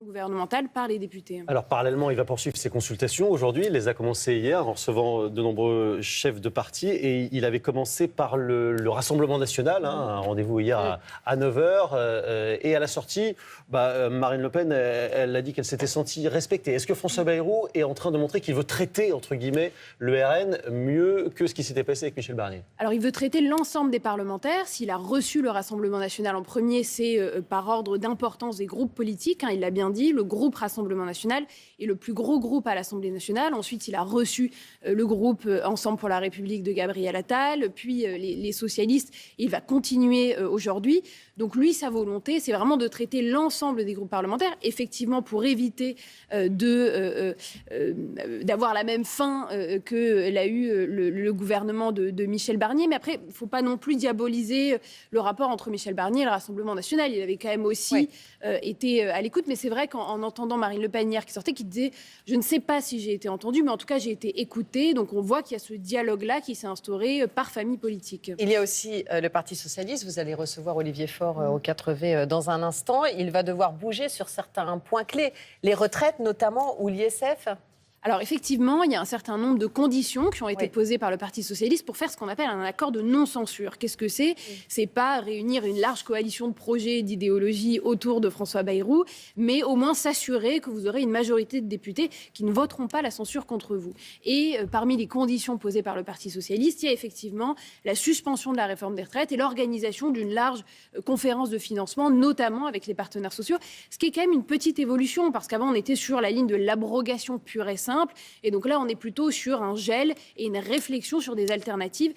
gouvernementale par les députés. Alors parallèlement, il va poursuivre ses consultations aujourd'hui. Il les a commencées hier en recevant de nombreux chefs de parti. Et il avait commencé par le Rassemblement national, un rendez-vous hier à 9h. Et à la sortie, Marine Le Pen, elle a dit qu'elle s'était sentie respectée. Est-ce que François Bayrou est en train de montrer qu'il veut traiter, entre guillemets, le RN mieux que ce qui s'était passé avec Michel Barnier? Alors il veut traiter l'ensemble des parlementaires. S'il a reçu le Rassemblement national en premier, c'est par ordre d'importance des groupes politiques. Il l'a bien dit, le groupe Rassemblement national est le plus gros groupe à l'Assemblée nationale. Ensuite, il a reçu le groupe Ensemble pour la République de Gabriel Attal, puis les socialistes. Il va continuer aujourd'hui. Donc lui, sa volonté, c'est vraiment de traiter l'ensemble des groupes parlementaires, effectivement pour éviter d'avoir la même fin que l'a eu le gouvernement de Michel Barnier. Mais après, il ne faut pas non plus diaboliser le rapport entre Michel Barnier et le Rassemblement national. Il avait quand même aussi été à l'écoute. Mais c'est vrai qu'en entendant Marine Le Pen hier qui sortait, qui disait « Je ne sais pas si j'ai été entendue, mais en tout cas, j'ai été écoutée ». Donc on voit qu'il y a ce dialogue-là qui s'est instauré par famille politique. Il y a aussi le Parti socialiste. Vous allez recevoir Olivier Faure au 4V dans un instant. Il va devoir bouger sur certains points clés. Les retraites notamment ou l'ISF. Alors effectivement, il y a un certain nombre de conditions qui ont été posées par le Parti socialiste pour faire ce qu'on appelle un accord de non-censure. Qu'est-ce que c'est ? C'est pas réunir une large coalition de projets, d'idéologies autour de François Bayrou, mais au moins s'assurer que vous aurez une majorité de députés qui ne voteront pas la censure contre vous. Et parmi les conditions posées par le Parti socialiste, il y a effectivement la suspension de la réforme des retraites et l'organisation d'une large conférence de financement, notamment avec les partenaires sociaux, ce qui est quand même une petite évolution, parce qu'avant on était sur la ligne de l'abrogation pure et simple. Et donc là, on est plutôt sur un gel et une réflexion sur des alternatives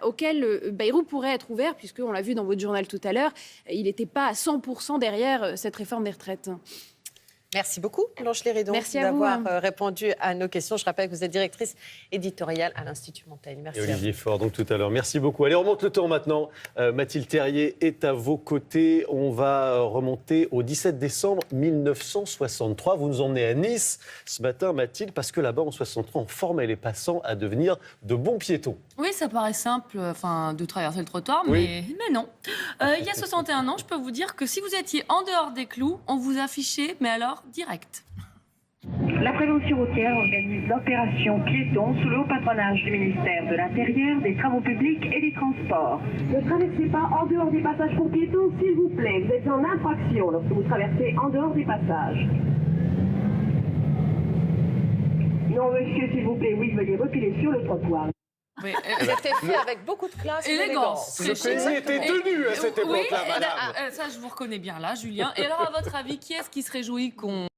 auxquelles Bayrou pourrait être ouvert, puisqu'on l'a vu dans votre journal tout à l'heure, il n'était pas à 100% derrière cette réforme des retraites. Merci beaucoup, Blanche Léridon, d'avoir répondu à nos questions. Je rappelle que vous êtes directrice éditoriale à l'Institut Montaigne. Merci. Et Olivier Faure, donc tout à l'heure. Merci beaucoup. Allez, on remonte le temps maintenant. Mathilde Terrier est à vos côtés. On va remonter au 17 décembre 1963. Vous nous emmenez à Nice ce matin, Mathilde, parce que là-bas, en 63, on formait les passants à devenir de bons piétons. Oui, ça paraît simple de traverser le trottoir, mais non. Il y a 61 ans, je peux vous dire que si vous étiez en dehors des clous, on vous affichait, mais alors direct. La prévention routière organise l'opération piéton sous le haut patronage du ministère de l'Intérieur, des Travaux publics et des Transports. Ne traversez pas en dehors des passages pour piétons, s'il vous plaît. Vous êtes en infraction lorsque vous traversez en dehors des passages. Non, monsieur, s'il vous plaît, oui, veuillez reculer sur le trottoir. Oui, c'était fait avec beaucoup de classe et élégance. Le pays était tenu à cette époque-là, madame. Ça, je vous reconnais bien là, Julien. Et alors, à votre avis, qui est-ce qui se réjouit qu'on